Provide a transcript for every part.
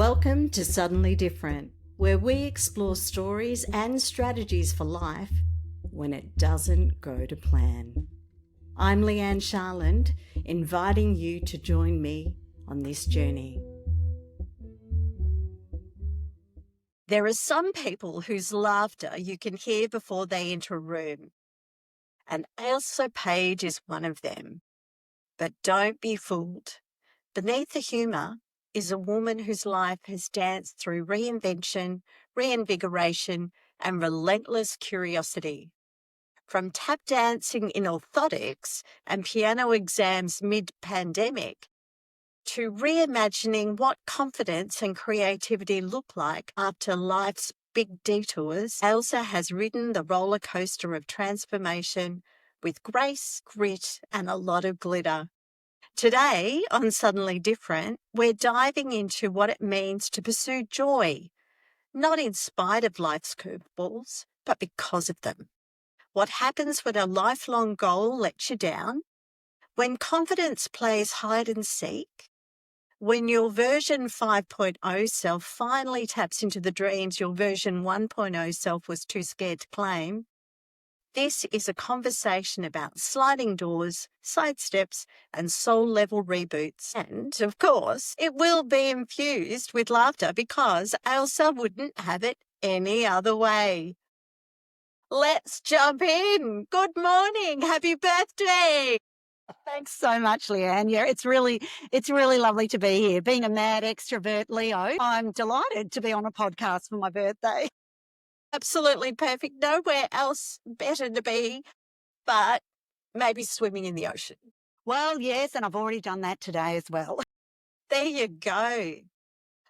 Welcome to Suddenly Different, where we explore stories and strategies for life when it doesn't go to plan. I'm Leigh-Anne Charland, inviting you to join me on this journey. There are some people whose laughter you can hear before they enter a room, and Ailsa Page is one of them. But don't be fooled. Beneath the humour is a woman whose life has danced through reinvention, reinvigoration, and relentless curiosity. From tap dancing in orthotics and piano exams mid-pandemic, to reimagining what confidence and creativity look like after life's big detours, Ailsa has ridden the roller coaster of transformation with grace, grit, and a lot of glitter. Today on Suddenly Different, we're diving into what it means to pursue joy, not in spite of life's curveballs, but because of them. What happens when a lifelong goal lets you down? When confidence plays hide and seek? When your version 5.0 self finally taps into the dreams your version 1.0 self was too scared to claim? This is a conversation about sliding doors, sidesteps, and soul-level reboots. And, of course, it will be infused with laughter because Ailsa wouldn't have it any other way. Let's jump in. Good morning. Happy birthday. Thanks so much, Leigh-Anne. Yeah, it's really lovely to be here. Being a mad extrovert Leo, I'm delighted to be on a podcast for my birthday. Absolutely perfect. Nowhere else better to be, but maybe swimming in the ocean. Well, yes, and I've already done that today as well. There you go.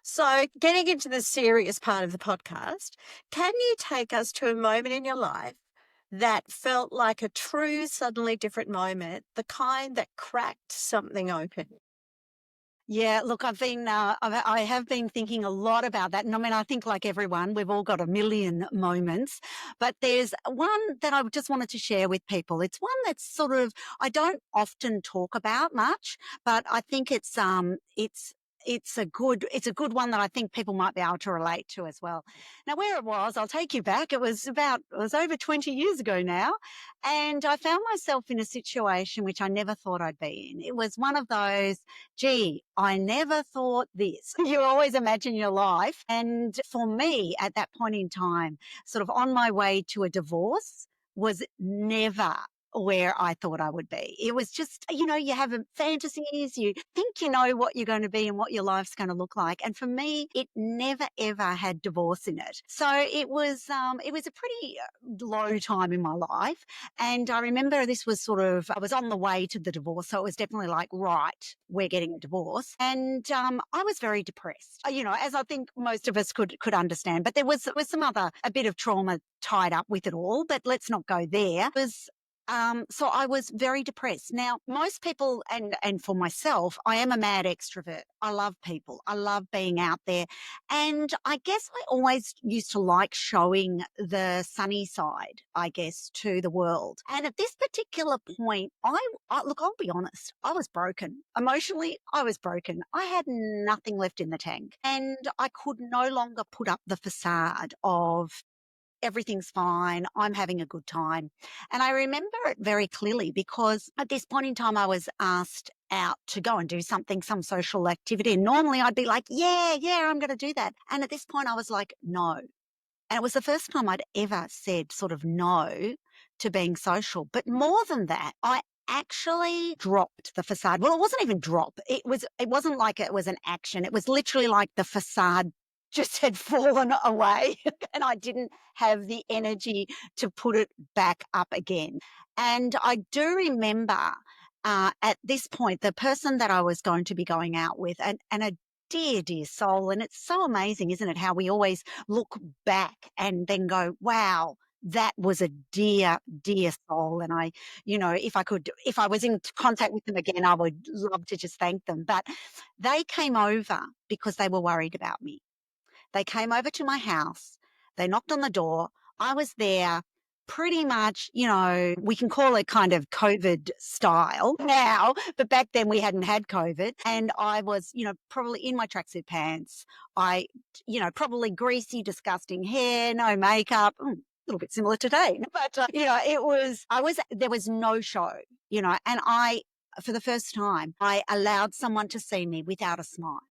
So, getting into the serious part of the podcast, can you take us to a moment in your life that felt like a true, suddenly different moment, the kind that cracked something open? Yeah, look, I have been thinking a lot about that. And I mean, I think like everyone, we've all got a million moments, but there's one that I just wanted to share with people. It's one that's sort of, I don't often talk about much, but I think it's a good one that I think people might be able to relate to as well. Now, where it was, I'll take you back. It was over 20 years ago now. And I found myself in a situation which I never thought I'd be in. It was one of those, gee, I never thought this. You always imagine your life. And for me, at that point in time, sort of on my way to a divorce, was never where I thought I would be. It was just, you have fantasies, you think you know what you're going to be and what your life's going to look like. And for me, it never ever had divorce in it. So it was a pretty low time in my life. And I remember this was I was on the way to the divorce. So it was definitely like, right, we're getting a divorce. And I was very depressed, as I think most of us could understand. But there was a bit of trauma tied up with it all, but let's not go there. So I was very depressed. Now, most people, and for myself, I am a mad extrovert. I love people. I love being out there. And I guess I always used to like showing the sunny side, I guess, to the world. And at this particular point, look, I'll be honest, I was broken. Emotionally, I was broken. I had nothing left in the tank. And I could no longer put up the facade of everything's fine, I'm having a good time. And I remember it very clearly because at this point in time, I was asked out to go and do something, some social activity. And normally I'd be like, yeah, I'm going to do that. And at this point, I was like, no. And it was the first time I'd ever said sort of no to being social. But more than that, I actually dropped the facade. Well, it wasn't even drop. It wasn't like it was an action. It was literally like the facade just had fallen away and I didn't have the energy to put it back up again. And I do remember at this point, the person that I was going to be going out with and a dear, dear soul. And it's so amazing, isn't it, how we always look back and then go, wow, that was a dear, dear soul. And if I was in contact with them again, I would love to just thank them. But they came over because they were worried about me. They came over to my house. They knocked on the door. I was there pretty much, we can call it kind of COVID style now, but back then we hadn't had COVID. And I was, probably in my tracksuit pants. I, probably greasy, disgusting hair, no makeup. A little bit similar today, but there was no show, and for the first time, I allowed someone to see me without a smile.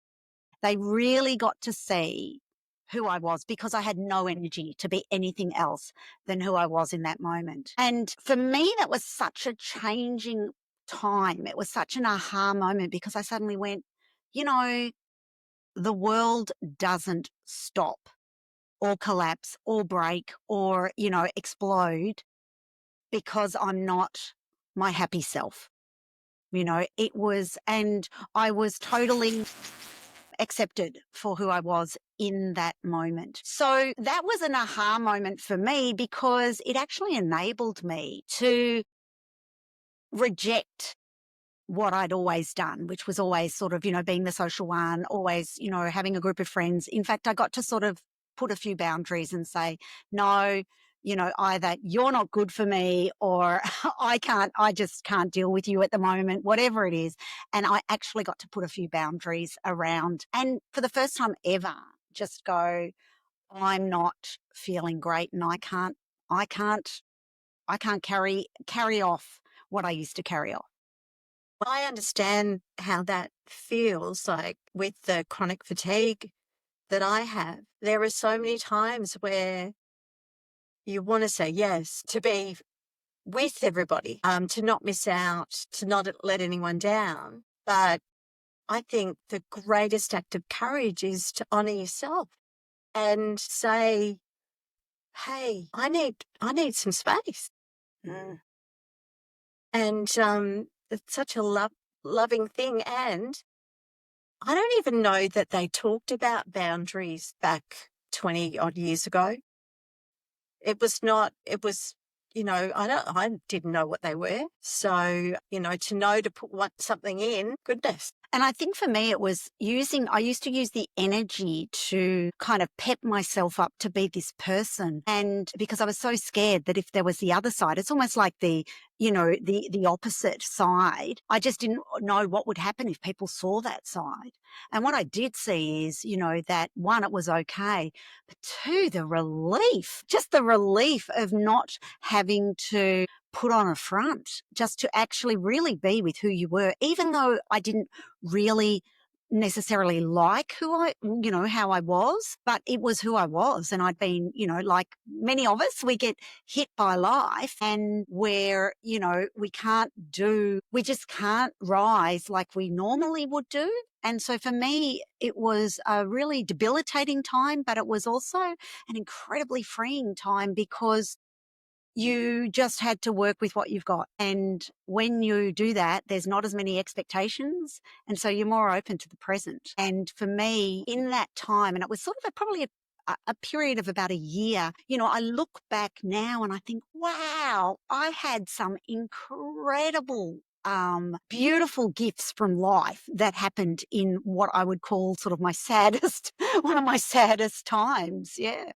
They really got to see who I was because I had no energy to be anything else than who I was in that moment. And for me, that was such a changing time. It was such an aha moment because I suddenly went, the world doesn't stop or collapse or break or, explode because I'm not my happy self. And I was totally accepted for who I was in that moment. So that was an aha moment for me because it actually enabled me to reject what I'd always done, which was always sort of, being the social one, always, having a group of friends. In fact, I got to sort of put a few boundaries and say, no, either you're not good for me or I just can't deal with you at the moment, whatever it is. And I actually got to put a few boundaries around. And for the first time ever, just go, I'm not feeling great and I can't carry off what I used to carry off. I understand how that feels like with the chronic fatigue that I have. There are so many times where you want to say yes, to be with everybody, to not miss out, to not let anyone down. But I think the greatest act of courage is to honor yourself and say, hey, I need some space. Mm. And it's such a loving thing. And I don't even know that they talked about boundaries back 20 odd years ago. It was not, it was, I didn't know what they were. So, to know to put something in, goodness. And I think for me, it was I used to use the energy to kind of pep myself up to be this person. And because I was so scared that if there was the other side, it's almost like the opposite side. I just didn't know what would happen if people saw that side. And what I did see is, that one, it was okay, but two, just the relief of not having to put on a front, just to actually really be with who you were, even though I didn't really necessarily like how I was, but it was who I was. And I'd been, like many of us, we get hit by life and where, we just can't rise like we normally would do. And so for me, it was a really debilitating time, but it was also an incredibly freeing time because you just had to work with what you've got. And when you do that, there's not as many expectations. And so you're more open to the present. And for me, in that time, and it was sort of probably a period of about a year, I look back now and I think, wow, I had some incredible beautiful gifts from life that happened in what I would call sort of one of my saddest times. Yeah.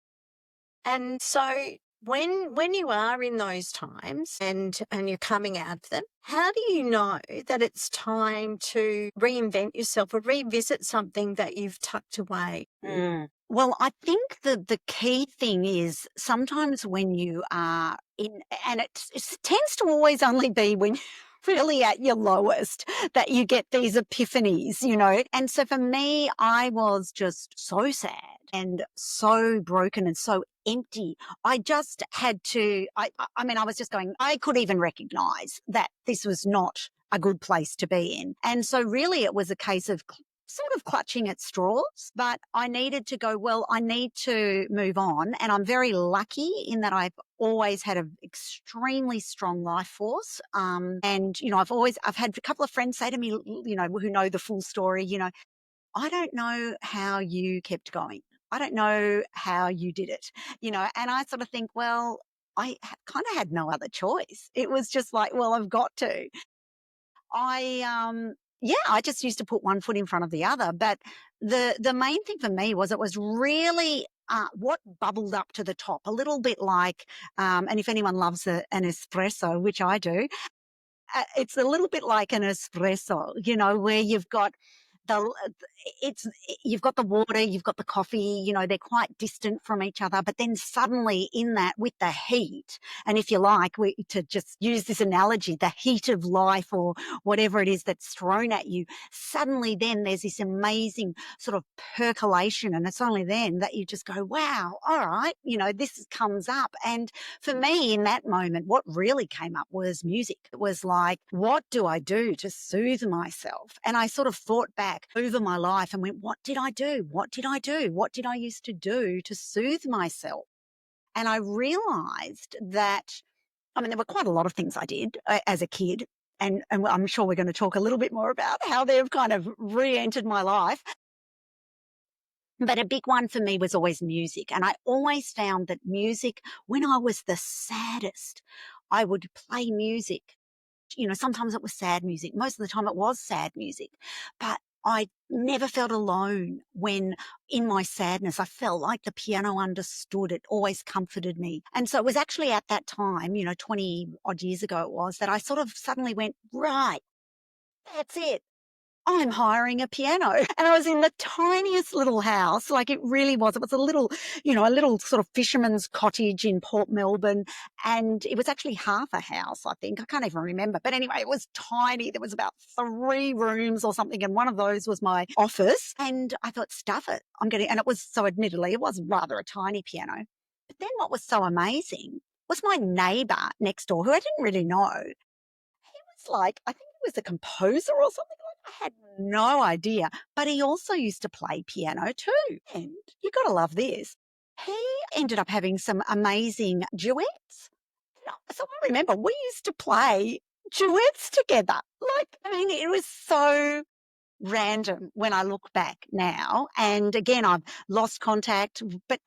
And so when you are in those times and you're coming out of them, how do you know that it's time to reinvent yourself or revisit something that you've tucked away? Well, I think the key thing is sometimes when you are in, and it tends to always only be when you're really at your lowest that you get these epiphanies, And so for me, I was just so sad and so broken and so empty. I just had to, I was just going, I could even recognize that this was not a good place to be in. And so really it was a case of sort of clutching at straws, but I needed to go, well, I need to move on. And I'm very lucky in that I've always had an extremely strong life force. And, I've had a couple of friends say to me, who know the full story, I don't know how you kept going. I don't know how you did it, and I sort of think, well, I kind of had no other choice. It was just like, well, I've got to. I just used to put one foot in front of the other. But the main thing for me was it was really what bubbled up to the top, a little bit like, and if anyone loves an espresso, which I do, it's a little bit like an espresso, where you've got the it's you've got the water, you've got the coffee, they're quite distant from each other, but then suddenly in that with the heat, and if you like, to just use this analogy, the heat of life or whatever it is that's thrown at you, suddenly then there's this amazing sort of percolation, and it's only then that you just go, wow, all right, this comes up. And for me in that moment, what really came up was music. It was like, what do I do to soothe myself? And I sort of thought back over my life and went, what did I do? What did I do? What did I used to do to soothe myself? And I realized that, I mean, there were quite a lot of things I did as a kid. And I'm sure we're going to talk a little bit more about how they've kind of re-entered my life. But a big one for me was always music. And I always found that music, when I was the saddest, I would play music. Sometimes it was sad music. Most of the time it was sad music. But I never felt alone when in my sadness, I felt like the piano understood. It always comforted me. And so it was actually at that time, 20 odd years ago it was, that I sort of suddenly went, right, that's it. I'm hiring a piano. And I was in the tiniest little house, like it really was. It was a little, a little sort of fisherman's cottage in Port Melbourne. And it was actually half a house, I think. I can't even remember. But anyway, it was tiny. There was about 3 rooms or something. And one of those was my office. And I thought, stuff it. and it was, so admittedly, it was rather a tiny piano. But then what was so amazing was my neighbour next door, who I didn't really know. He was like, I think he was a composer or something. I had no idea, but he also used to play piano too. And you got to love this. He ended up having some amazing duets. So I remember we used to play duets together. Like, I mean, it was so random when I look back now. And again, I've lost contact, but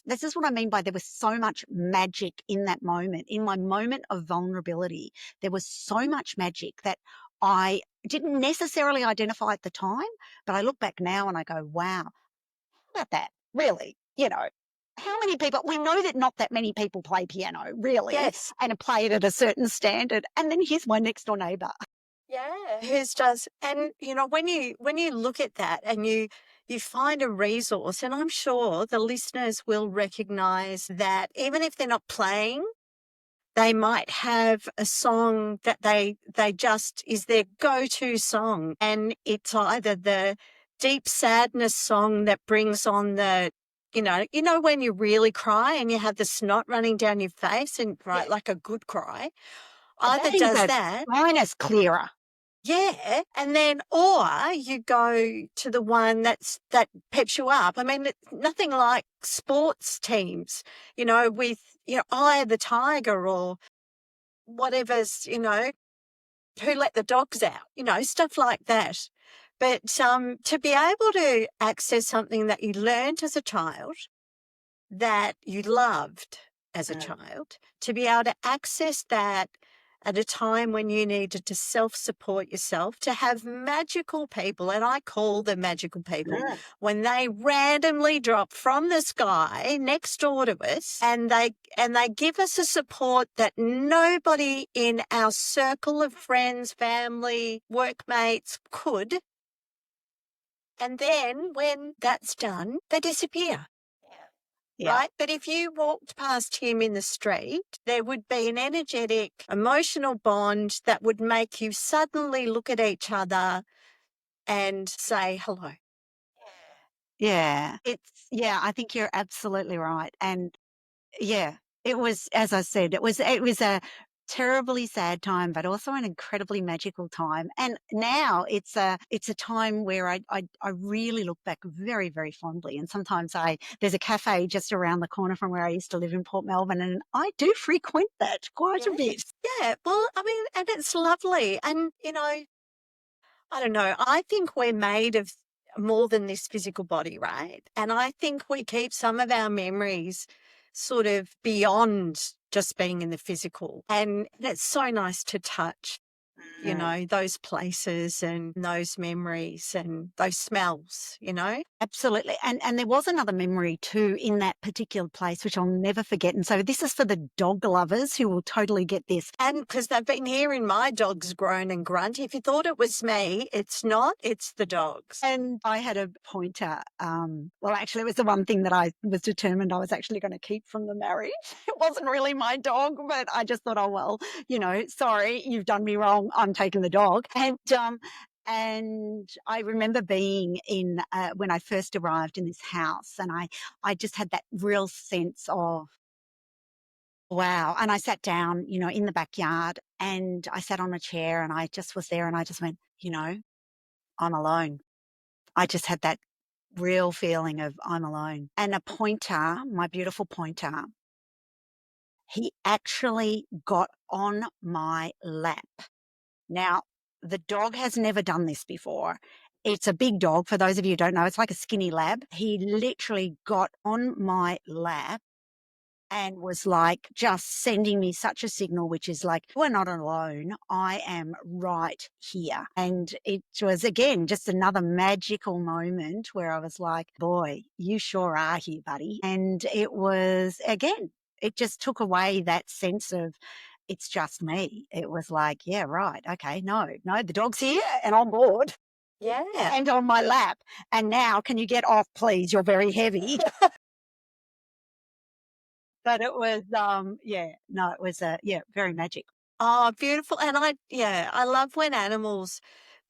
this is what I mean by there was so much magic in that moment. In my moment of vulnerability, there was so much magic that I didn't necessarily identify at the time, but I look back now and I go, wow, how about that? Really? How many people, we know that not that many people play piano, really, Yes. and play it at a certain standard. And then here's my next door neighbour. Yeah, who's does, and when you look at that and you find a resource, and I'm sure the listeners will recognize that even if they're not playing, they might have a song that they just is their go-to song, and it's either the deep sadness song that brings on the when you really cry and you have the snot running down your face and right, like a good cry, either That is does a that. finest clearer. Yeah, and then or you go to the one that peps you up. I mean, nothing like sports teams, with Eye of the Tiger or whatever's, Who Let the Dogs Out, stuff like that. But to be able to access something that you learned as a child, that you loved as a child, to be able to access that at a time when you needed to self-support yourself, to have magical people, and I call them magical people, when they randomly drop from the sky next door to us and they give us a support that nobody in our circle of friends, family, workmates could. And then when that's done, they disappear. Yeah. Right? But if you walked past him in the street, there would be an energetic, emotional bond that would make you suddenly look at each other and say hello. Yeah. I think you're absolutely right. And yeah, it was, as I said, it was a terribly sad time, but also an incredibly magical time. And now it's a time where I really look back very, very fondly. And sometimes there's a cafe just around the corner from where I used to live in Port Melbourne, and I do frequent that quite a bit. Yeah. Well, I mean, and it's lovely. And, I don't know. I think we're made of more than this physical body, right? And I think we keep some of our memories sort of beyond just being in the physical. And it's so nice to touch. Mm. those places and those memories and those smells, Absolutely. And there was another memory too in that particular place, which I'll never forget. And so this is for the dog lovers who will totally get this. And because they've been hearing my dogs groan and grunt. If you thought it was me, it's not, it's the dogs. And I had a pointer. Well, actually, it was the one thing that I was determined I was actually going to keep from the marriage. It wasn't really my dog, but I just thought, oh, well, sorry, you've done me wrong. I'm taking the dog. And I remember being in when I first arrived in this house, and I just had that real sense of wow. And I sat down, in the backyard, and I sat on a chair, and I just was there, and I just went, I'm alone. I just had that real feeling of I'm alone. And a pointer, my beautiful pointer, he actually got on my lap. Now, the dog has never done this before. It's a big dog. For those of you who don't know, it's like a skinny lab. He literally got on my lap and was like just sending me such a signal, which is like, we're not alone. I am right here. And it was, again, just another magical moment where I was like, boy, you sure are here, buddy. And it was, again, it just took away that sense of, it's just me. It was like, yeah, right. Okay. No, the dog's here and on board Yeah. and on my lap. And now can you get off, please? You're very heavy. But it was, it was, very magic. Oh, beautiful. And I love when animals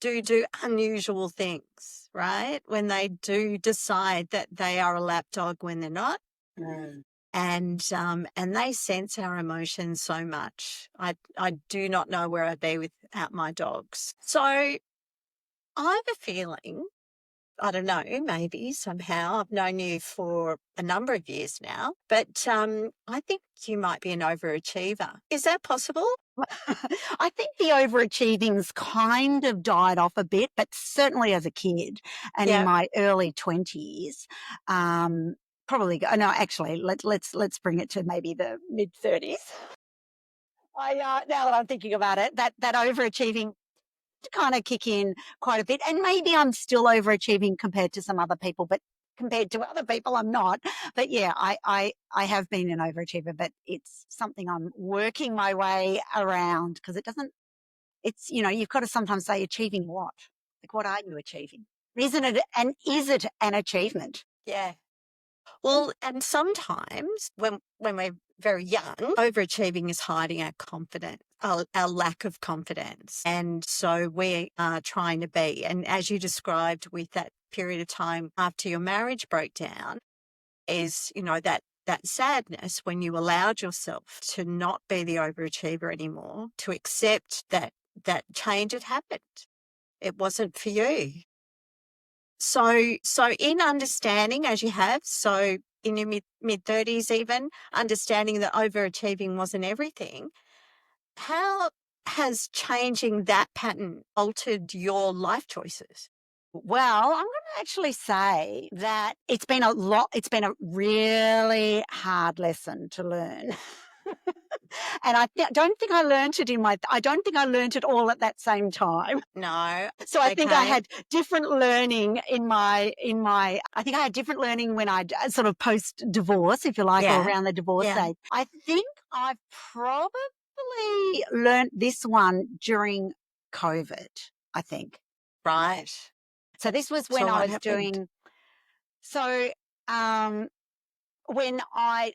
do unusual things, right? When they do decide that they are a lap dog when they're not. Mm. And they sense our emotions so much. I do not know where I'd be without my dogs. So I have a feeling, I don't know, maybe somehow I've known you for a number of years now, but I think you might be an overachiever. Is that possible? I think the overachieving's kind of died off a bit, but certainly as a kid and in Yeah. my early 20s, probably no, actually, let's bring it to maybe the mid-30s. I now that I'm thinking about it, that overachieving to kind of kick in quite a bit. And maybe I'm still overachieving compared to some other people, but compared to other people, I'm not. But yeah, I have been an overachiever, but it's something I'm working my way around because it's, you've got to sometimes say achieving what? Like, what are you achieving? Is it an achievement? Yeah. Well, and sometimes when we're very young, overachieving is hiding our confidence, our lack of confidence. And so we are trying to be. And as you described with that period of time after your marriage broke down, is, that sadness when you allowed yourself to not be the overachiever anymore, to accept that change had happened. It wasn't for you. So in understanding as you have, so in your mid-30s even, understanding that overachieving wasn't everything, how has changing that pattern altered your life choices? Well, I'm going to actually say that it's been a really hard lesson to learn. And don't think I don't think I learned it all at that same time. No. So I think I Okay. had different learning I think I had different learning when I sort of post divorce, if you like, or Yeah. around the divorce Yeah. stage. I think I've probably learned this one during COVID, I think. Right. So this was when So I what was happened? doing, so, when I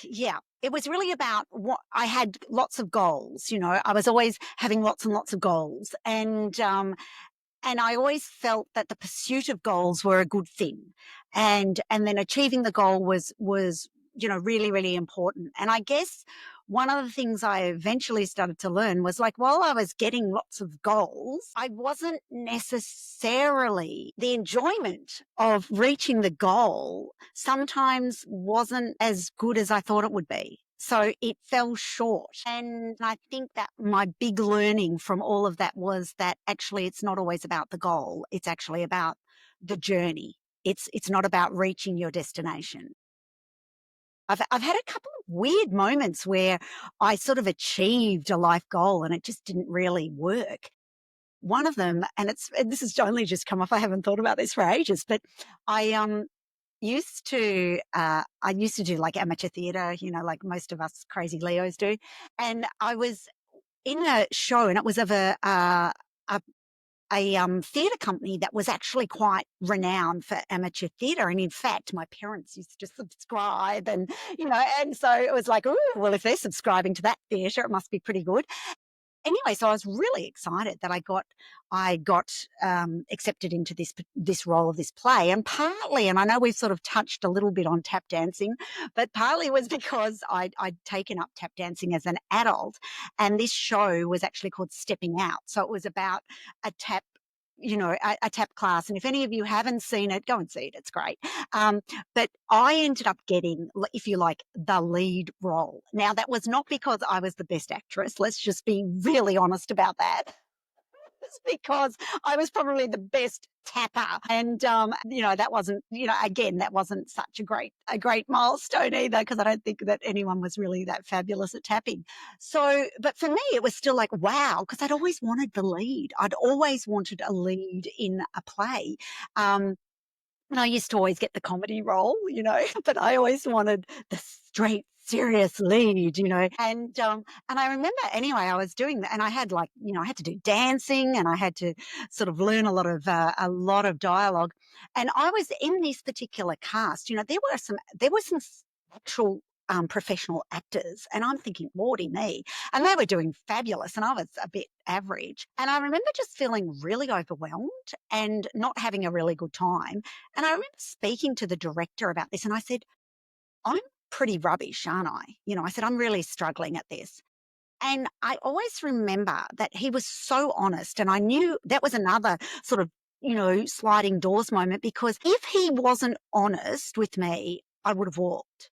yeah, it was really about what I had lots of goals, I was always having lots and lots of goals, and I always felt that the pursuit of goals were a good thing, and then achieving the goal was really really important. And I guess one of the things I eventually started to learn was like while I was getting lots of goals, I wasn't necessarily the enjoyment of reaching the goal sometimes wasn't as good as I thought it would be. So it fell short. And I think that my big learning from all of that was that actually it's not always about the goal. It's actually about the journey. It's not about reaching your destination. I've had a couple of weird moments where I sort of achieved a life goal and it just didn't really work. One of them, and this has only just come up, I haven't thought about this for ages, but I, I used to do, like, amateur theatre, like most of us crazy Leos do, and I was in a show, and it was of a theatre company that was actually quite renowned for amateur theatre, and in fact, my parents used to subscribe, and, and so it was like, "Ooh, well, if they're subscribing to that theatre, it must be pretty good." Anyway, so I was really excited that I got accepted into this role of this play, and partly, and I know we've sort of touched a little bit on tap dancing, but partly was because I'd taken up tap dancing as an adult, and this show was actually called Stepping Out, so it was about a tap. A tap class. And if any of you haven't seen it, go and see it. It's great. But I ended up getting, if you like, the lead role. Now, that was not because I was the best actress. Let's just be really honest about that. It's because I was probably the best tapper. And, that wasn't, again, that wasn't such a great milestone either, because I don't think that anyone was really that fabulous at tapping. So, but for me, it was still like, wow, because I'd always wanted the lead. I'd always wanted a lead in a play. And I used to always get the comedy role, but I always wanted the straight, serious lead, and I remember anyway, I was doing that, and I had, like, I had to do dancing, and I had to sort of learn a lot of dialogue. And I was in this particular cast, there were some actual professional actors, and I'm thinking, Lordy me, and they were doing fabulous, and I was a bit average. And I remember just feeling really overwhelmed and not having a really good time. And I remember speaking to the director about this, and I said, "I'm pretty rubbish, aren't I?" I said, "I'm really struggling at this." And I always remember that he was so honest, and I knew that was another sort of, sliding doors moment, because if he wasn't honest with me, I would have walked.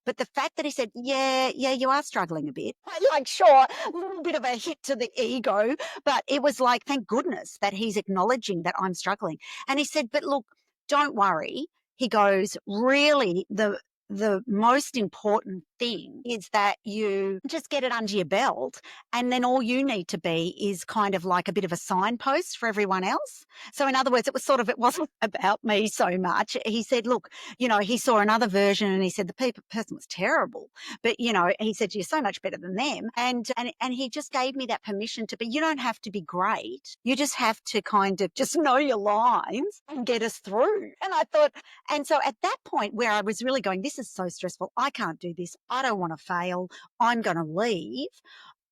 But the fact that he said, "Yeah, yeah, you are struggling a bit." Like, sure, a little bit of a hit to the ego, but it was like, thank goodness that he's acknowledging that I'm struggling. And he said, "But look, don't worry." He goes, "Really, the most important thing is that you just get it under your belt, and then all you need to be is kind of like a bit of a signpost for everyone else." So in other words, it wasn't about me so much. He said, "Look, he saw another version, and he said the person was terrible, but, he said, you're so much better than them." And he just gave me that permission to be, you don't have to be great. You just have to kind of just know your lines and get us through. And I thought, and so at that point where I was really going, this is so stressful. I can't do this. I don't want to fail. I'm going to leave.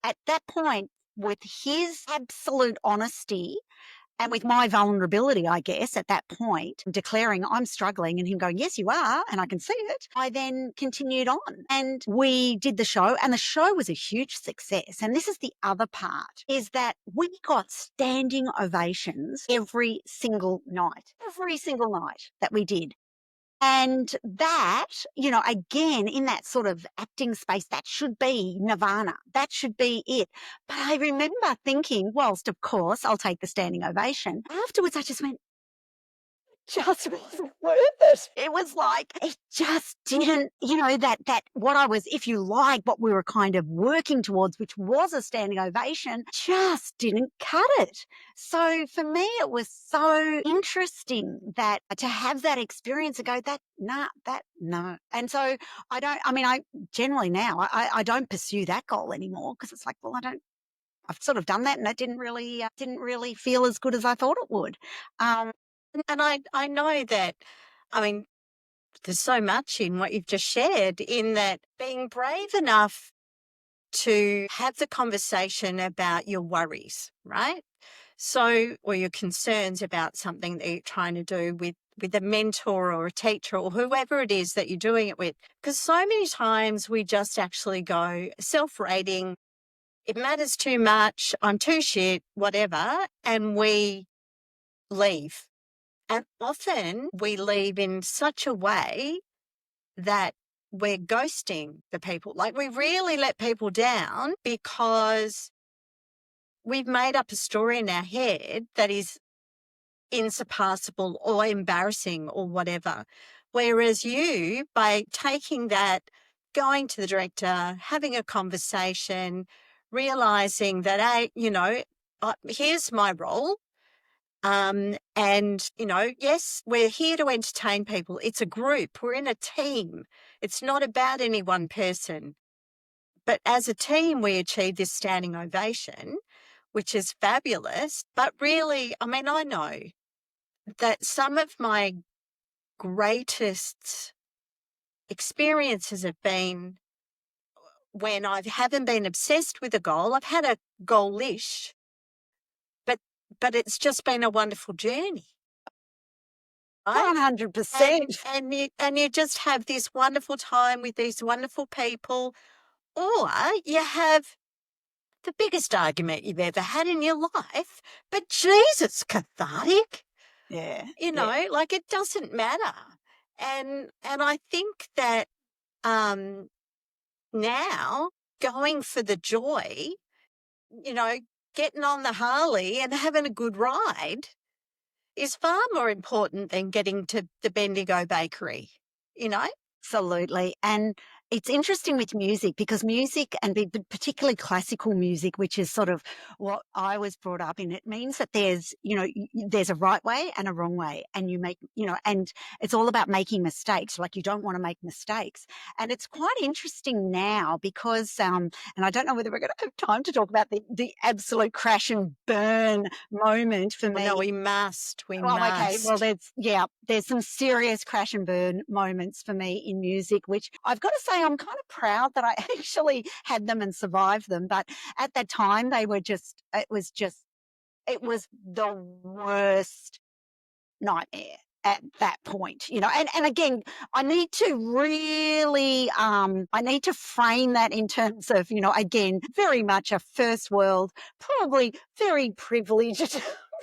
At that point, with his absolute honesty, and with my vulnerability, I guess, at that point, declaring I'm struggling, and him going, "Yes, you are, and I can see it," I then continued on. And we did the show, and the show was a huge success. And this is the other part, is that we got standing ovations every single night that we did. And that, again, in that sort of acting space, that should be nirvana. That should be it. But I remember thinking, whilst of course I'll take the standing ovation, afterwards I just went, just wasn't worth it. It was like, it just didn't, that what I was, if you like, what we were kind of working towards, which was a standing ovation, just didn't cut it. So for me, it was so interesting that to have that experience and go, no. And so I generally now, I don't pursue that goal anymore, because it's like, well, I've sort of done that, and it didn't really feel as good as I thought it would. And I know that, I mean, there's so much in what you've just shared, in that being brave enough to have the conversation about your worries, right? So, or your concerns about something that you're trying to do with a mentor or a teacher or whoever it is that you're doing it with. Because so many times we just actually go self-rating, it matters too much, I'm too shit, whatever, and we leave. And often we leave in such a way that we're ghosting the people. Like, we really let people down because we've made up a story in our head that is insurpassable or embarrassing or whatever. Whereas you, by taking that, going to the director, having a conversation, realizing that, here's my role. And, yes, we're here to entertain people. It's a group. We're in a team. It's not about any one person. But as a team, we achieved this standing ovation, which is fabulous. But really, I mean, I know that some of my greatest experiences have been when I haven't been obsessed with a goal. I've had a goal-ish, but it's just been a wonderful journey, right? 100%. And you just have this wonderful time with these wonderful people, or you have the biggest argument you've ever had in your life, but Jesus, cathartic. Yeah. Like it doesn't matter. And I think that now going for the joy, you know, getting on the Harley and having a good ride is far more important than getting to the Bendigo Bakery, you know? Absolutely. And it's interesting with music because music, and particularly classical music, which is sort of what I was brought up in, it means that there's a right way and a wrong way. And and it's all about making mistakes. Like you don't want to make mistakes. And it's quite interesting now because, and I don't know whether we're going to have time to talk about the absolute crash and burn moment for Well, me. no, we must. Oh, okay. Well, there's some serious crash and burn moments for me in music, which I've got to say I'm kind of proud that I actually had them and survived them. But at that time, it was the worst nightmare at that point, and again, I need to frame that in terms of, again, very much a first world, probably very privileged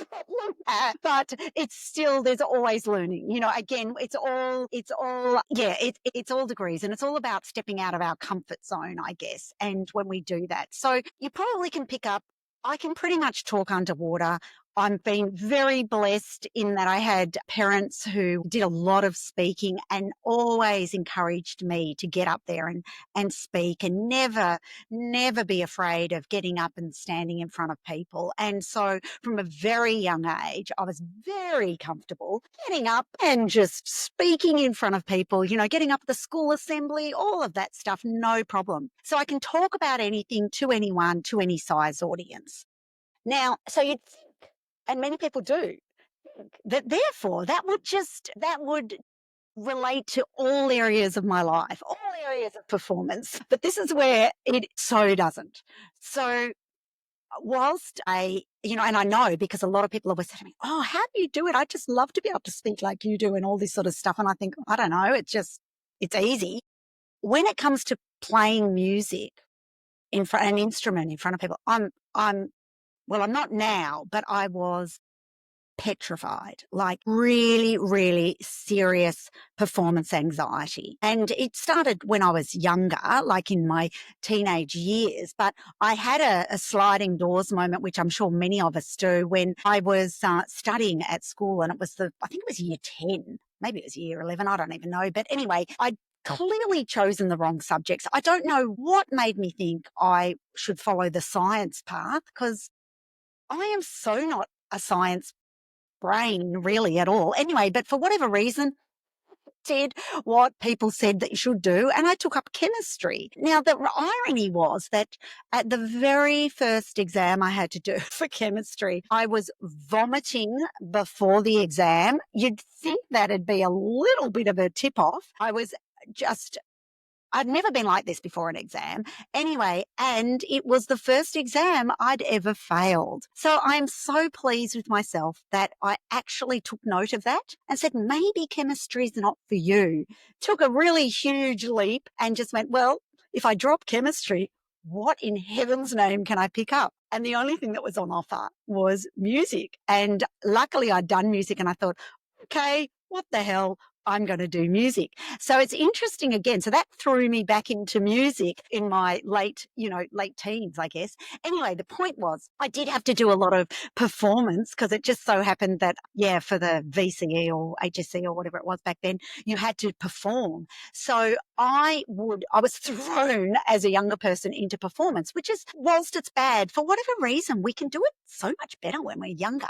problem, but it's still, there's always learning, again, it's all degrees, and it's all about stepping out of our comfort zone, I guess. And when we do that, so you probably can pick up, I can pretty much talk underwater. I've been very blessed in that I had parents who did a lot of speaking and always encouraged me to get up there and speak, and never be afraid of getting up and standing in front of people. And so from a very young age, I was very comfortable getting up and just speaking in front of people, getting up at the school assembly, all of that stuff, no problem. So I can talk about anything to anyone, to any size audience. Now, so you'd think, and many people do, that therefore that would relate to all areas of my life, all areas of performance. But this is where it so doesn't. So whilst and I know because a lot of people always say to me, "Oh, how do you do it? I just love to be able to speak like you do," and all this sort of stuff. And I think, I don't know, it's easy. When it comes to playing music in front, an instrument in front of people, well, I'm not now, but I was petrified, like really, really serious performance anxiety. And it started when I was younger, like in my teenage years. But I had a sliding doors moment, which I'm sure many of us do, when I was studying at school, and I think it was year 10, maybe it was year 11, I don't even know. But anyway, I'd clearly chosen the wrong subjects. I don't know what made me think I should follow the science path, because I am so not a science brain really at all. Anyway, but for whatever reason, did what people said that you should do, and I took up chemistry. Now, the irony was that at the very first exam I had to do for chemistry, I was vomiting before the exam. You'd think that'd be a little bit of a tip off. I'd never been like this before an exam. Anyway, and it was the first exam I'd ever failed. So I'm so pleased with myself that I actually took note of that and said, maybe chemistry is not for you. Took a really huge leap and just went, well, if I drop chemistry, what in heaven's name can I pick up? And the only thing that was on offer was music. And luckily I'd done music, and I thought, okay, what the hell? I'm going to do music. So it's interesting again. So that threw me back into music in my late teens, I guess. Anyway, the point was I did have to do a lot of performance because it just so happened that, yeah, for the VCE or HSC or whatever it was back then, you had to perform. So I was thrown as a younger person into performance, which is, whilst it's bad, for whatever reason, we can do it so much better when we're younger.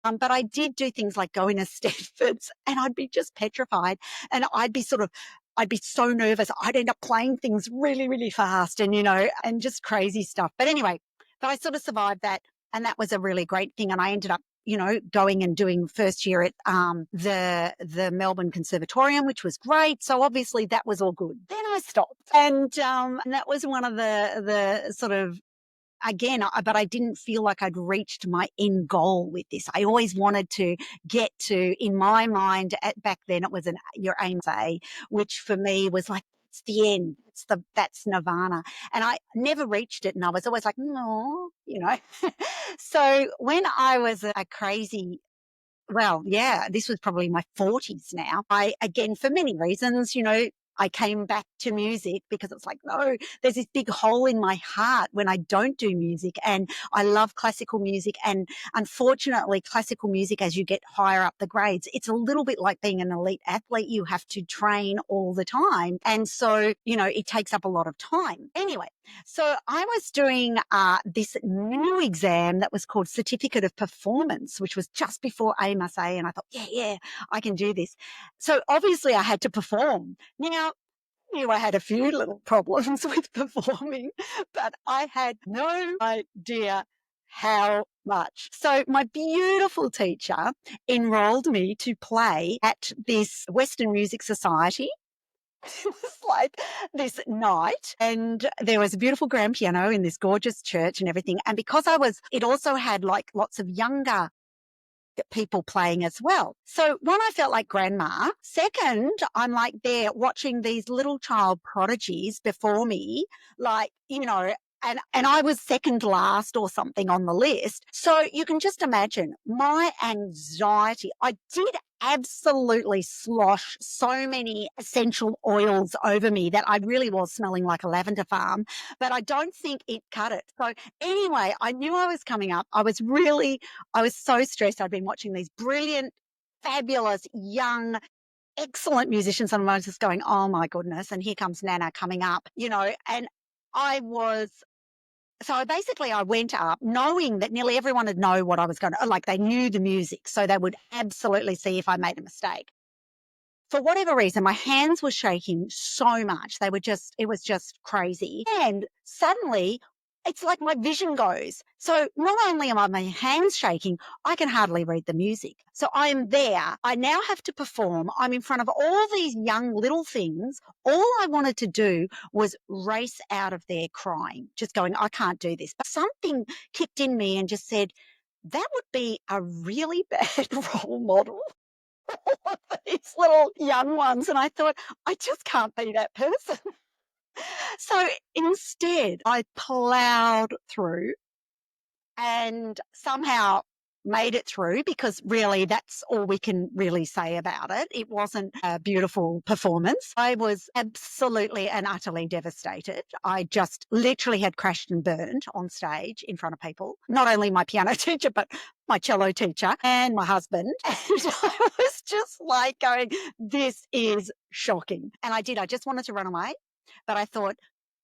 But I did do things like going to Stanford's and I'd be just petrified and I'd be so nervous. I'd end up playing things really, really fast and just crazy stuff. But anyway, but I sort of survived that. And that was a really great thing. And I ended up, going and doing first year at the Melbourne Conservatorium, which was great. So obviously that was all good. Then I stopped. And that was one of the sort of, again, but I didn't feel like I'd reached my end goal with this. I always wanted to get to, in my mind, back then it was your aim A, which for me was like, it's the end. That's nirvana. And I never reached it. And I was always like, no. So when I was a crazy, well, yeah, this was probably my 40s now. Again, for many reasons, I came back to music because it's like, no, there's this big hole in my heart when I don't do music. And I love classical music. And unfortunately, classical music, as you get higher up the grades, it's a little bit like being an elite athlete. You have to train all the time. And so, it takes up a lot of time. Anyway, so I was doing this new exam that was called Certificate of Performance, which was just before AMSA. And I thought, yeah, I can do this. So obviously I had to perform. Now, I had a few little problems with performing, but I had no idea how much. So my beautiful teacher enrolled me to play at this Western Music Society. It was like this night, and there was a beautiful grand piano in this gorgeous church and everything. And because it also had like lots of younger people playing as well. So one, I felt like grandma. Second, I'm like there watching these little child prodigies before me, like, and I was second last or something on the list. So you can just imagine my anxiety. I did absolutely slosh so many essential oils over me that I really was smelling like a lavender farm, but I don't think it cut it. So anyway, I knew I was coming up. I was so stressed. I'd been watching these brilliant, fabulous, young, excellent musicians, and I was just going, oh my goodness, and here comes Nana coming up, and I was, so I went up knowing that nearly everyone would know what I was going to, like they knew the music, so they would absolutely see if I made a mistake. For whatever reason, my hands were shaking so much. It was just crazy. And suddenly it's like my vision goes. So not only am my hands shaking, I can hardly read the music. So I am there. I now have to perform. I'm in front of all these young little things. All I wanted to do was race out of there crying, just going, I can't do this. But something kicked in me and just said, that would be a really bad role model. These little young ones. And I thought, I just can't be that person. So instead, I plowed through and somehow made it through, because really that's all we can really say about it. It wasn't a beautiful performance. I was absolutely and utterly devastated. I just literally had crashed and burned on stage in front of people, not only my piano teacher, but my cello teacher and my husband. And I was just like going, this is shocking. And I just wanted to run away, but I thought,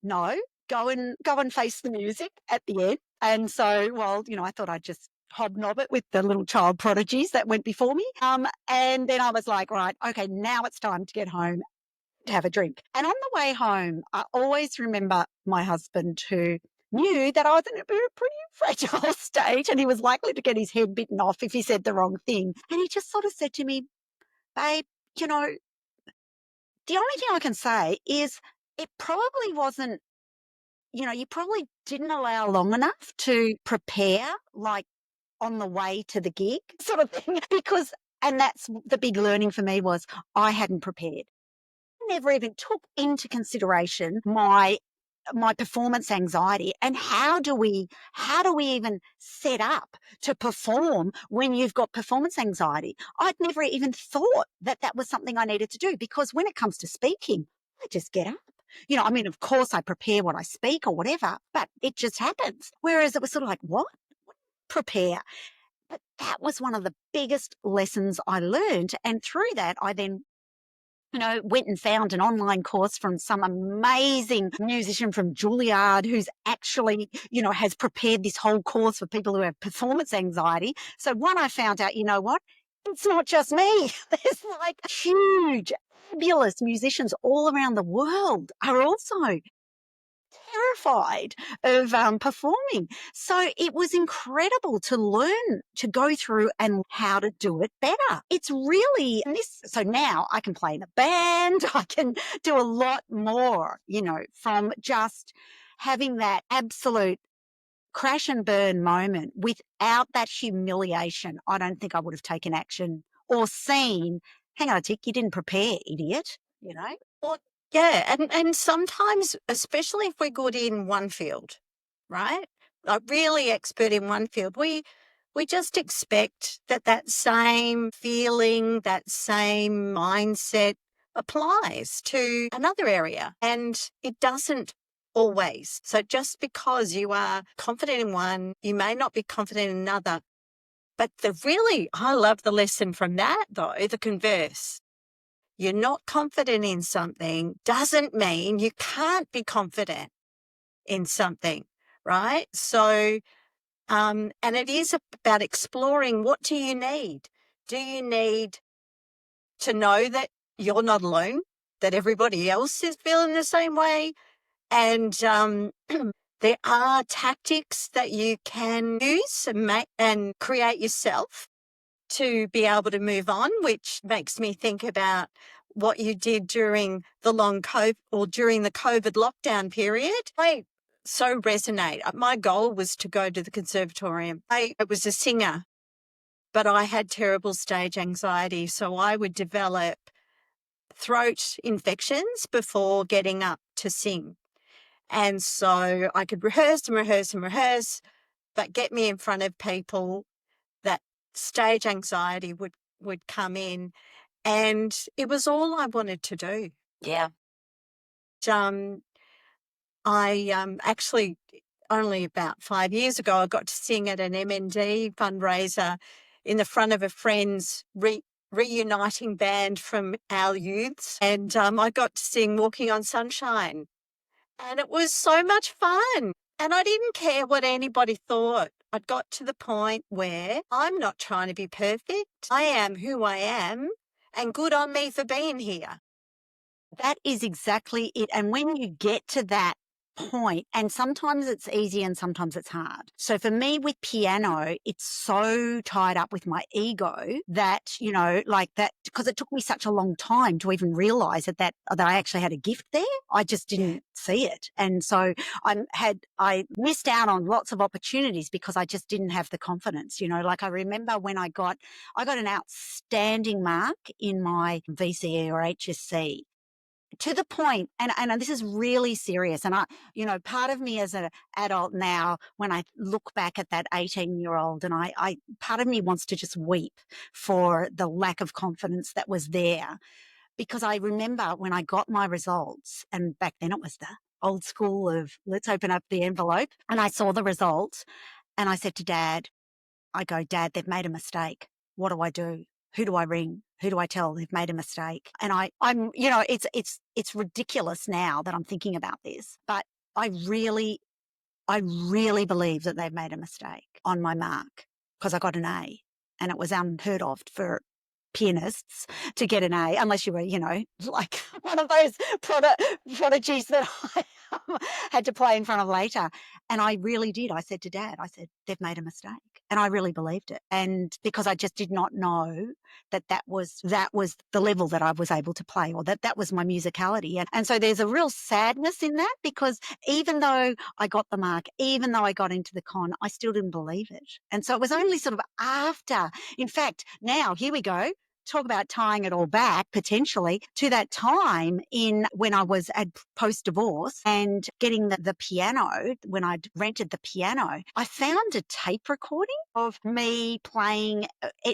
no, go and face the music at the end. And so, I thought I'd just hobnob it with the little child prodigies that went before me. And then I was like, right, okay, now it's time to get home to have a drink. And on the way home, I always remember my husband, who knew that I was in a pretty fragile state and he was likely to get his head bitten off if he said the wrong thing. And he just sort of said to me, babe, the only thing I can say is it probably wasn't, you probably didn't allow long enough to prepare, like on the way to the gig sort of thing. And that's the big learning for me, was I hadn't prepared. I never even took into consideration my my performance anxiety. And how do we even set up to perform when you've got performance anxiety? I'd never even thought that that was something I needed to do, because when it comes to speaking, I just get up. I mean, of course I prepare what I speak or whatever, but it just happens. Whereas it was sort of like, what? Prepare. But that was one of the biggest lessons I learned. And through that, I then went and found an online course from some amazing musician from Juilliard who's actually, has prepared this whole course for people who have performance anxiety. So one, I found out, what? It's not just me. There's like huge, fabulous musicians all around the world are also terrified of performing. So it was incredible to learn to go through and how to do it better. It's really this. So now I can play in a band. I can do a lot more, from just having that absolute crash and burn moment. Without that humiliation, I don't think I would have taken action or seen, hang on a tick, you didn't prepare, idiot. Well, yeah, and sometimes, especially if we're good in one field, right? Like really expert in one field, we just expect that same feeling, that same mindset applies to another area, and it doesn't always. So just because you are confident in one, you may not be confident in another. But I love the lesson from that though, the converse. You're not confident in something doesn't mean you can't be confident in something, right? So, and it is about exploring, what do you need? Do you need to know that you're not alone, that everybody else is feeling the same way? And there are tactics that you can use and create yourself to be able to move on, which makes me think about what you did during the during the COVID lockdown period. I so resonate. My goal was to go to the conservatorium. I was a singer, but I had terrible stage anxiety. So I would develop throat infections before getting up to sing. And so I could rehearse and rehearse and rehearse, but get me in front of people, that stage anxiety would come in, and it was all I wanted to do. Yeah. Um, I actually only about 5 years ago, I got to sing at an MND fundraiser in the front of a friend's reuniting band from our youths, and I got to sing "Walking on Sunshine," and it was so much fun. And I didn't care what anybody thought. I'd got to the point where I'm not trying to be perfect. I am who I am, and good on me for being here. That is exactly it. And when you get to that point, and sometimes it's easy and sometimes it's hard. So for me with piano, it's so tied up with my ego that, like that, because it took me such a long time to even realize that I actually had a gift there. I just didn't see it. And so I missed out on lots of opportunities because I just didn't have the confidence, like I remember when I got an outstanding mark in my VCE or HSC, to the point, and this is really serious. And part of me as an adult now, when I look back at that 18-year-old, and I part of me wants to just weep for the lack of confidence that was there, because I remember when I got my results, and back then it was the old school of let's open up the envelope, and I saw the results, and I said to Dad, Dad, they've made a mistake. What do I do? Who do I ring? Who do I tell they've made a mistake? And I'm, it's ridiculous now that I'm thinking about this, but I really believe that they've made a mistake on my mark, because I got an A, and it was unheard of for pianists to get an A unless you were, like one of those prodigies that I had to play in front of later. And I really did. I said to Dad, they've made a mistake. And I really believed it. And because I just did not know that was the level that I was able to play, or that was my musicality. And so there's a real sadness in that, because even though I got the mark, even though I got into the con, I still didn't believe it. And so it was only sort of after, in fact, now here we go. talk about tying it all back potentially to that time in when I was at post-divorce and getting the piano, when I'd rented the piano, I found a tape recording of me playing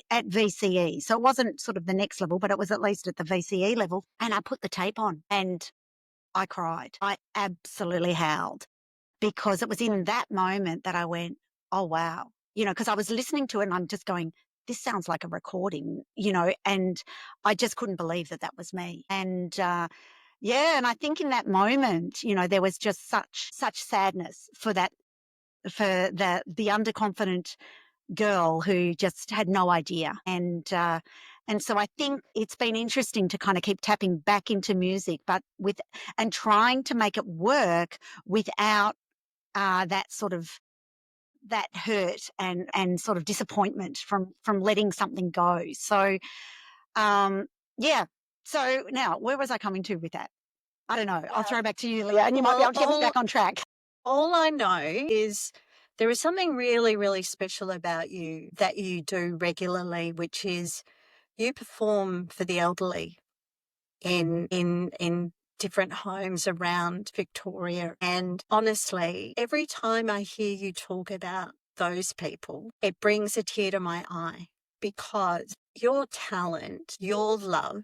at VCE. So it wasn't sort of the next level, but it was at least at the VCE level. And I put the tape on and I cried. I absolutely howled because it was in that moment that I went, oh, wow. Because I was listening to it and I'm just going, this sounds like a recording, and I just couldn't believe that that was me. And yeah, and I think in that moment, there was just such sadness for the underconfident girl who just had no idea. And so I think it's been interesting to kind of keep tapping back into music, but and trying to make it work without that hurt and sort of disappointment from letting something go. So yeah. So now, where was I coming to with that? I don't know. I'll throw back to you, Leigh-Anne, and you might be able to get me back on track. All I know is there is something really, really special about you that you do regularly, which is you perform for the elderly in different homes around Victoria. And honestly, every time I hear you talk about those people, it brings a tear to my eye because your talent, your love,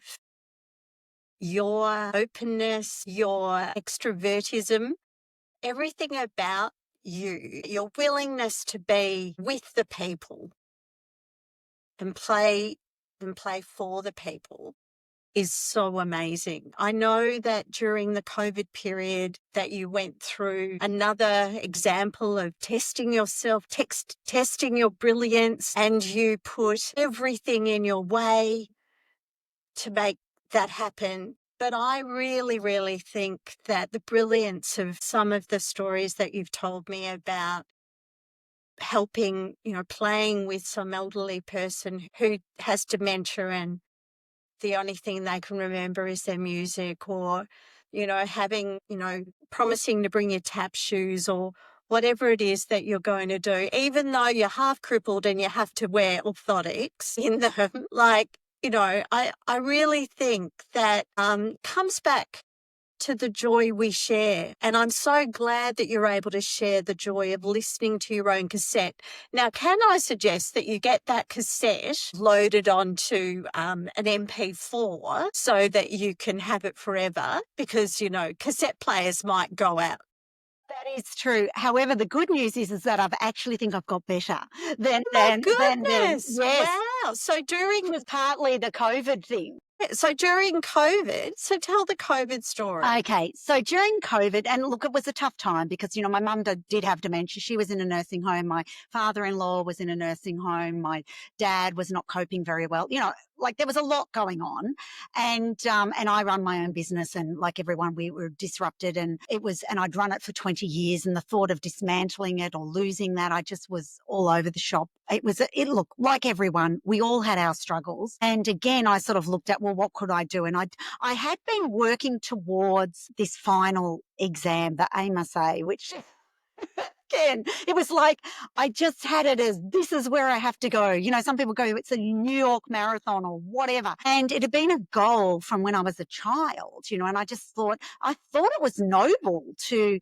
your openness, your extrovertism, everything about you, your willingness to be with the people and play for the people is so amazing. I know that during the COVID period that you went through another example of testing yourself, testing your brilliance, and you put everything in your way to make that happen. But I really, really think that the brilliance of some of the stories that you've told me about helping, playing with some elderly person who has dementia and the only thing they can remember is their music, or, having, promising to bring your tap shoes or whatever it is that you're going to do, even though you're half crippled and you have to wear orthotics in them. Like, I really think that comes back to the joy we share. And I'm so glad that you're able to share the joy of listening to your own cassette. Now, can I suggest that you get that cassette loaded onto an MP4 so that you can have it forever? Because, cassette players might go out. That is true. However, the good news is that I've actually think I've got better than Oh, then. goodness. Yes. Wow. So It was partly the COVID thing. during COVID, so tell the COVID story. Okay, so during COVID, and look, it was a tough time because, my mum did have dementia. She was in a nursing home. My father-in-law was in a nursing home. My dad was not coping very well. Like there was a lot going on. And I run my own business, and like everyone, we were disrupted, and I'd run it for 20 years, and the thought of dismantling it or losing that, I just was all over the shop. Look, like everyone, we all had our struggles. And again, I sort of looked at, well, what could I do? And I had been working towards this final exam, the AIMSA, which again, it was like I just had it as this is where I have to go. Some people go, it's a New York marathon or whatever. And it had been a goal from when I was a child, and I thought it was noble to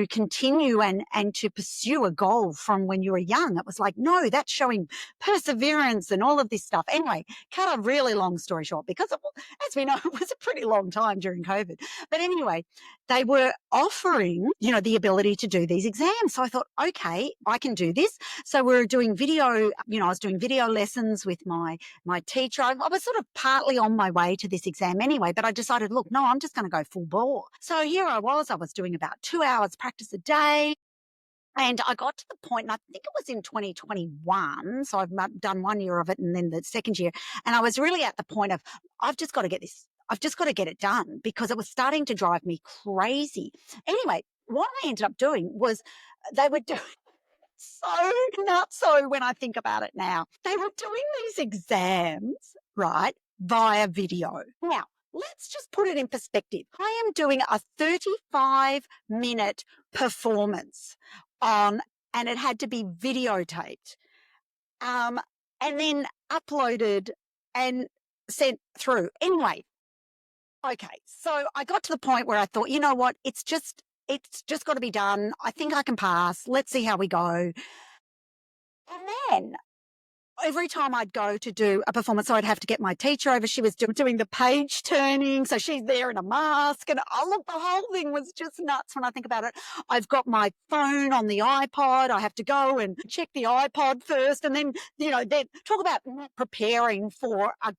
continue and to pursue a goal from when you were young. It was like, no, that's showing perseverance and all of this stuff. Anyway, cut a really long story short, because as we know, it was a pretty long time during COVID. But anyway, they were offering, the ability to do these exams. So I thought, okay, I can do this. So we were doing video, I was doing video lessons with my teacher. I was sort of partly on my way to this exam anyway, but I decided, look, no, I'm just going to go full bore. So here I was doing about 2 hours practice a day. And I got to the point, and I think it was in 2021. So I've done 1 year of it and then the second year. And I was really at the point of, I've just got to get this. I've just got to get it done because it was starting to drive me crazy. Anyway, what I ended up doing was they were doing so nuts. So when I think about it now, they were doing these exams, right, via video. Now, let's just put it in perspective. I am doing a 35-minute performance and it had to be videotaped, and then uploaded and sent through. Anyway, okay. So I got to the point where I thought, you know what? It's just got to be done. I think I can pass. Let's see how we go. And then every time I'd go to do a performance, so I'd have to get my teacher over. She was doing the page turning. So she's there in a mask. And oh, look, the whole thing was just nuts when I think about it. I've got my phone on the iPod. I have to go and check the iPod first. And then talk about not preparing for a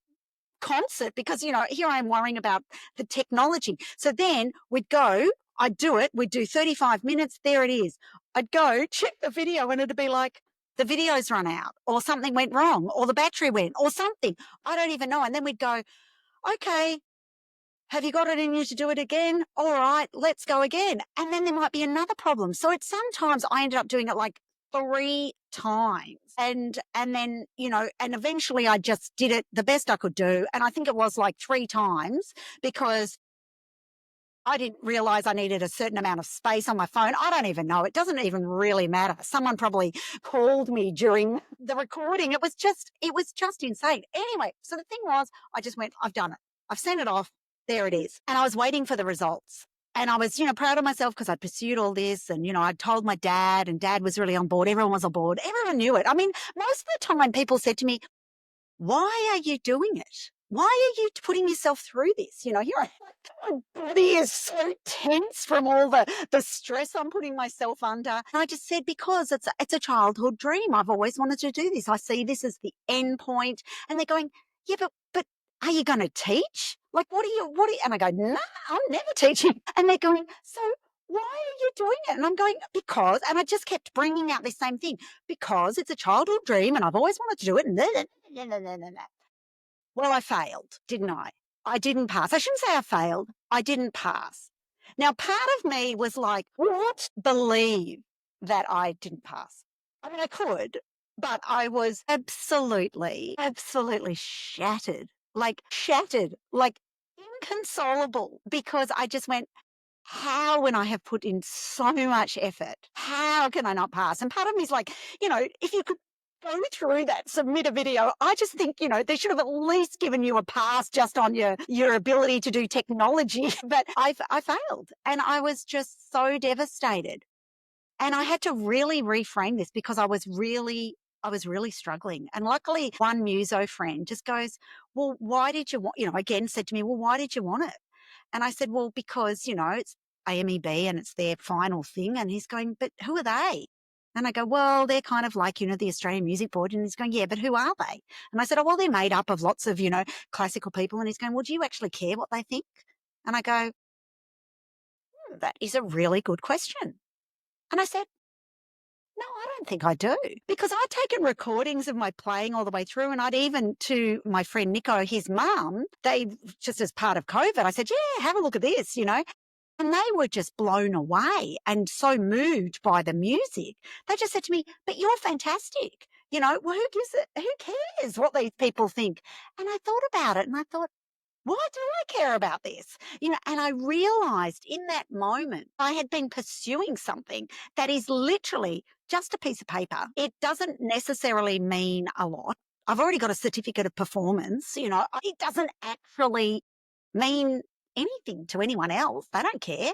concert because, here I am worrying about the technology. So then I'd do it, we'd do 35 minutes, there it is. I'd go check the video and it'd be like, the video's run out or something went wrong or the battery went or something. I don't even know. And then we'd go, okay, have you got it in you to do it again? All right, let's go again. And then there might be another problem. So sometimes I ended up doing it like 3 times. And then, and eventually I just did it the best I could do. And I think it was like 3 times because I didn't realize I needed a certain amount of space on my phone. I don't even know. It doesn't even really matter. Someone probably called me during the recording. It was just insane. Anyway, so the thing was, I just went, I've done it. I've sent it off. There it is. And I was waiting for the results. And I was, proud of myself because I'd pursued all this and, I'd told my dad and dad was really on board. Everyone was on board. Everyone knew it. I mean, most of the time people said to me, why are you doing it? Why are you putting yourself through this? Here my body is so tense from all the stress I'm putting myself under. And I just said, because it's a childhood dream. I've always wanted to do this. I see this as the end point. And they're going, yeah, but are you going to teach? Like, what are you, and I go, no, I'm never teaching. And they're going, so why are you doing it? And I'm going, because, and I just kept bringing out this same thing, because it's a childhood dream and I've always wanted to do it. And well, I failed, didn't I? I didn't pass. I shouldn't say I failed. I didn't pass. Now, part of me was like, what? Believe that I didn't pass. I mean, I could, but I was absolutely shattered, like inconsolable because I just went, how, when I have put in so much effort, how can I not pass? And part of me is like, if you could go through that, submit a video, I just think, they should have at least given you a pass just on your ability to do technology. But I failed and I was just so devastated. And I had to really reframe this because I was really struggling. And luckily, one muso friend just goes, well, why did you want, again said to me, well, why did you want it? And I said, well, because, it's AMEB and it's their final thing. And he's going, but who are they? And I go, well, they're kind of like, the Australian Music Board. And he's going, yeah, but who are they? And I said, oh, well, they're made up of lots of, classical people. And he's going, well, do you actually care what they think? And I go, that is a really good question. And I said, no, I don't think I do. Because I'd taken recordings of my playing all the way through. And I'd even, to my friend Nico, his mum, they, just as part of COVID, I said, yeah, have a look at this, And they were just blown away and so moved by the music. They just said to me, but you're fantastic. Well, who cares what these people think? And I thought about it and I thought, why do I care about this? And I realized in that moment I had been pursuing something that is literally just a piece of paper. It doesn't necessarily mean a lot. I've already got a certificate of performance, it doesn't actually mean anything to anyone else. They don't care.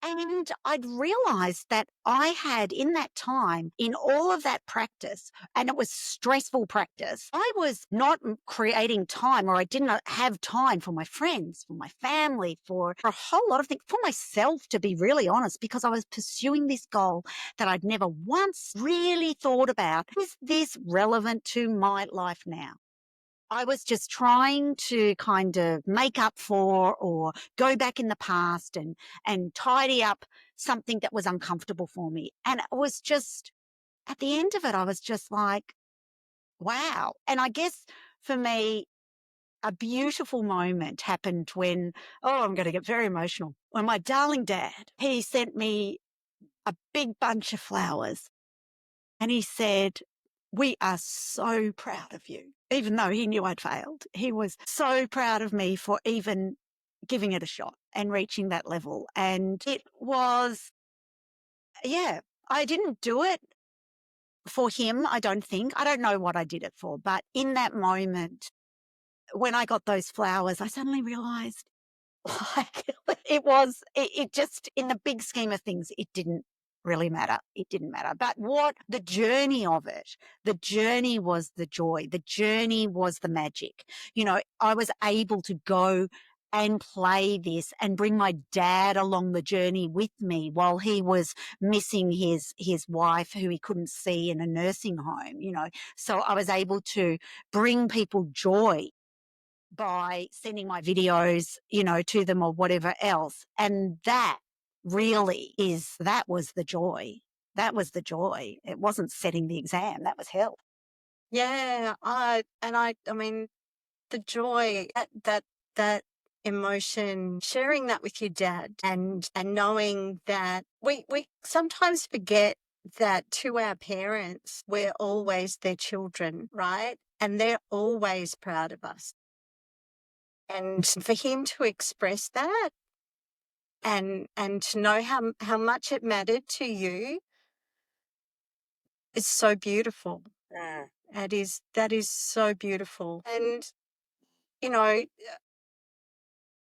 And I'd realized that I had in that time, in all of that practice, and it was stressful practice, I was not creating time, or I didn't have time for my friends, for my family, for a whole lot of things, for myself, to be really honest, because I was pursuing this goal that I'd never once really thought about. Is this relevant to my life now? I was just trying to kind of make up for or go back in the past and tidy up something that was uncomfortable for me. And it was just, at the end of it, I was just like, wow. And I guess for me, a beautiful moment happened when, oh, I'm going to get very emotional. When my darling dad, he sent me a big bunch of flowers and he said, we are so proud of you. Even though he knew I'd failed, he was so proud of me for even giving it a shot and reaching that level. And it was, yeah, I didn't do it for him, I don't think. I don't know what I did it for. But in that moment, when I got those flowers, I suddenly realized like it just, in the big scheme of things, it didn't really matter. It didn't matter. But what the journey of it, the journey was the joy. The journey was the magic. I was able to go and play this and bring my dad along the journey with me while he was missing his wife, who he couldn't see, in a nursing home. So I was able to bring people joy by sending my videos, to them, or whatever else. And that was the joy. That was the joy. It wasn't setting the exam. That was hell. Yeah, I mean, the joy, that emotion, sharing that with your dad, and knowing that we sometimes forget that to our parents, we're always their children, right? And they're always proud of us. And for him to express that, and to know how much it mattered to you, is so beautiful. That is so beautiful. And you know,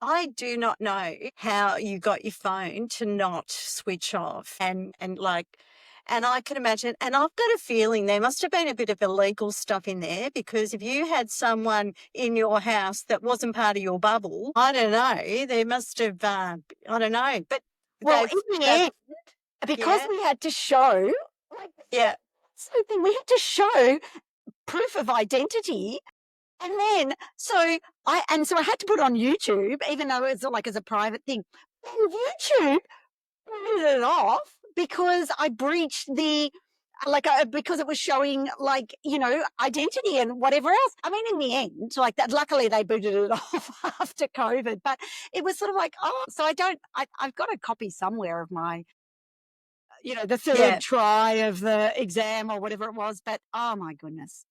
I do not know how you got your phone to not switch off, and I can imagine, and I've got a feeling there must have been a bit of illegal stuff in there, because if you had someone in your house that wasn't part of your bubble, I don't know, they must have, I don't know, but Well, they've, in the they've, end, because yeah, we had to show, like, yeah, something, we had to show proof of identity. And then, so I had to put it on YouTube, even though it's like as a private thing. And YouTube turned it off because I breached because it was showing, like, identity and whatever else. I mean, in the end, like that, luckily they booted it off after COVID, but it was sort of like, oh, so I've got a copy somewhere of my, the yeah, third try of the exam or whatever it was. But oh my goodness,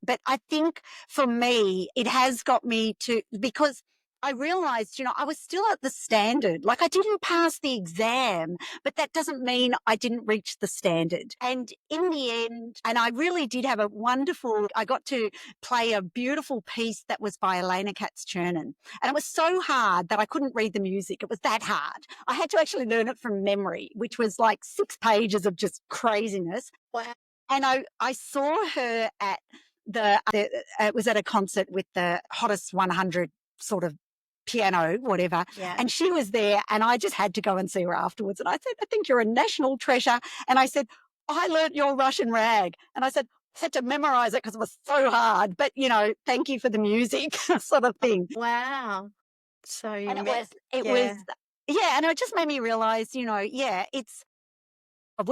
but I think for me, it has got me to, because I realized, I was still at the standard. Like, I didn't pass the exam, but that doesn't mean I didn't reach the standard. And in the end, and I really did have I got to play a beautiful piece that was by Elena Katz-Chernin. And it was so hard that I couldn't read the music. It was that hard. I had to actually learn it from memory, which was like 6 pages of just craziness. wow, And I saw her at it was at a concert with the Hottest 100 sort of piano, whatever. yeah, And she was there, and I just had to go and see her afterwards. And I said, I think you're a national treasure. And I said, I learnt your Russian rag. And I said, I had to memorize it because it was so hard. But, thank you for the music, sort of thing. wow. So you And met, it was, yeah, yeah. And it just made me realize, we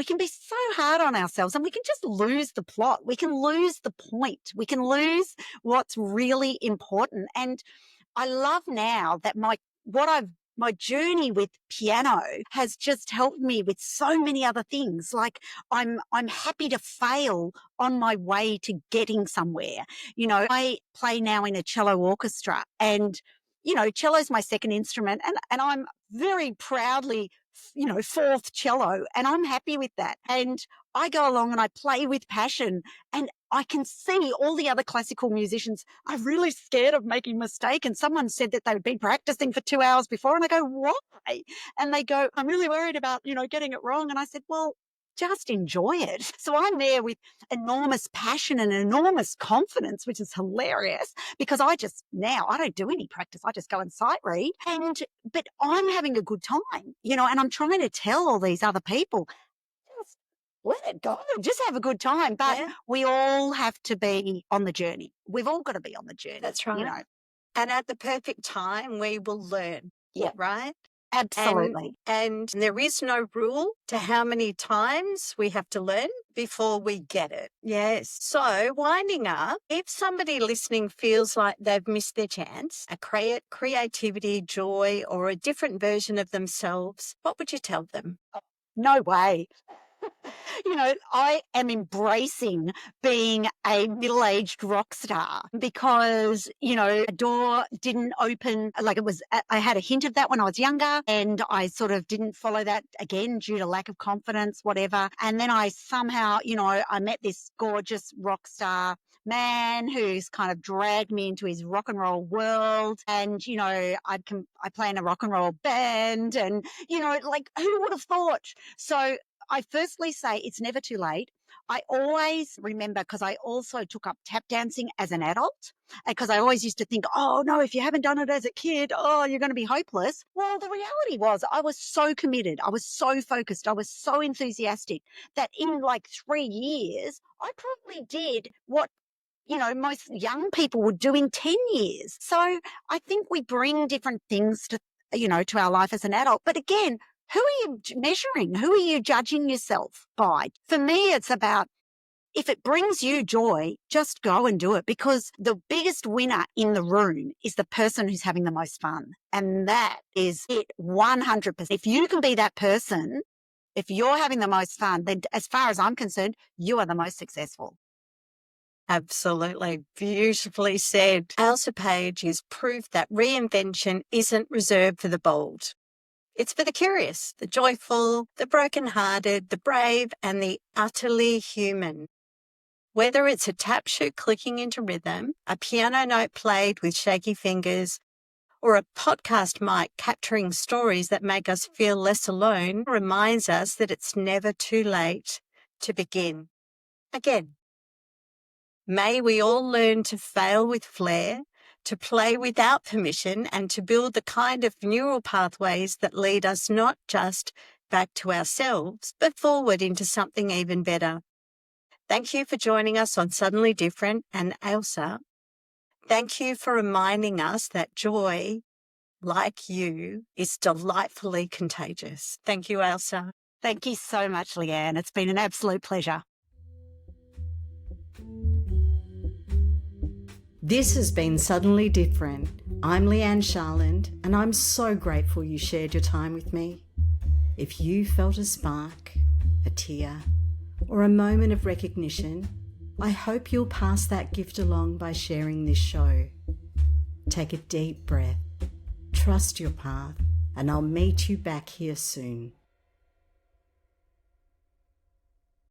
can be so hard on ourselves, and we can just lose the plot. We can lose the point. We can lose what's really important. And I love now that my journey with piano has just helped me with so many other things. Like, I'm happy to fail on my way to getting somewhere. I play now in a cello orchestra, and cello's my second instrument, and I'm very proudly, fourth cello, and I'm happy with that. And I go along and I play with passion, and I can see all the other classical musicians are really scared of making a mistake. And someone said that they'd been practicing for 2 hours before, and I go, why? And they go, I'm really worried about, getting it wrong. And I said, well, just enjoy it. So I'm there with enormous passion and enormous confidence, which is hilarious, because I don't do any practice. I just go and sight read, but I'm having a good time, and I'm trying to tell all these other people, just let it go, just have a good time. But yeah, we all have to be on the journey. We've all got to be on the journey, that's right. And at the perfect time, we will learn, Yeah, right? absolutely. And there is no rule to how many times we have to learn before we get it. Yes. So winding up, if somebody listening feels like they've missed their chance, a creativity, joy, or a different version of themselves, what would you tell them? No way. I am embracing being a middle-aged rock star, because, a door didn't open. Like, I had a hint of that when I was younger, and I sort of didn't follow that again due to lack of confidence, whatever. And then I somehow, I met this gorgeous rock star, man who's kind of dragged me into his rock and roll world. And, you know, I play in a rock and roll band and, you know, like who would have thought? So I firstly say it's never too late. I always remember, because I also took up tap dancing as an adult, because I always used to think, oh no, if you haven't done it as a kid, oh, you're going to be hopeless. Well, the reality was I was so committed. I was so focused. I was so enthusiastic that in like 3 years, I probably did what, you know, most young people would do in 10 years. So I think we bring different things to, you know, to our life as an adult. But again, who are you measuring? Who are you judging yourself by? For me, it's about, if it brings you joy, just go and do it, because the biggest winner in the room is the person who's having the most fun. And that is it 100%. If you can be that person, if you're having the most fun, then as far as I'm concerned, you are the most successful. Absolutely. Beautifully said. Ailsa Page is proof that reinvention isn't reserved for the bold. It's for the curious, the joyful, the broken-hearted, the brave, and the utterly human. Whether it's a tap shoe clicking into rhythm, a piano note played with shaky fingers, or a podcast mic capturing stories that make us feel less alone, reminds us that it's never too late to begin again. May we all learn to fail with flair, to play without permission, and to build the kind of neural pathways that lead us not just back to ourselves, but forward into something even better. Thank you for joining us on Suddenly Different, and Ailsa, thank you for reminding us that joy, like you, is delightfully contagious. Thank you, Ailsa. Thank you so much, Leigh-Anne. It's been an absolute pleasure. This has been Suddenly Different. I'm Leigh-Anne Charland, and I'm so grateful you shared your time with me. If you felt a spark, a tear, or a moment of recognition, I hope you'll pass that gift along by sharing this show. Take a deep breath, trust your path, and I'll meet you back here soon.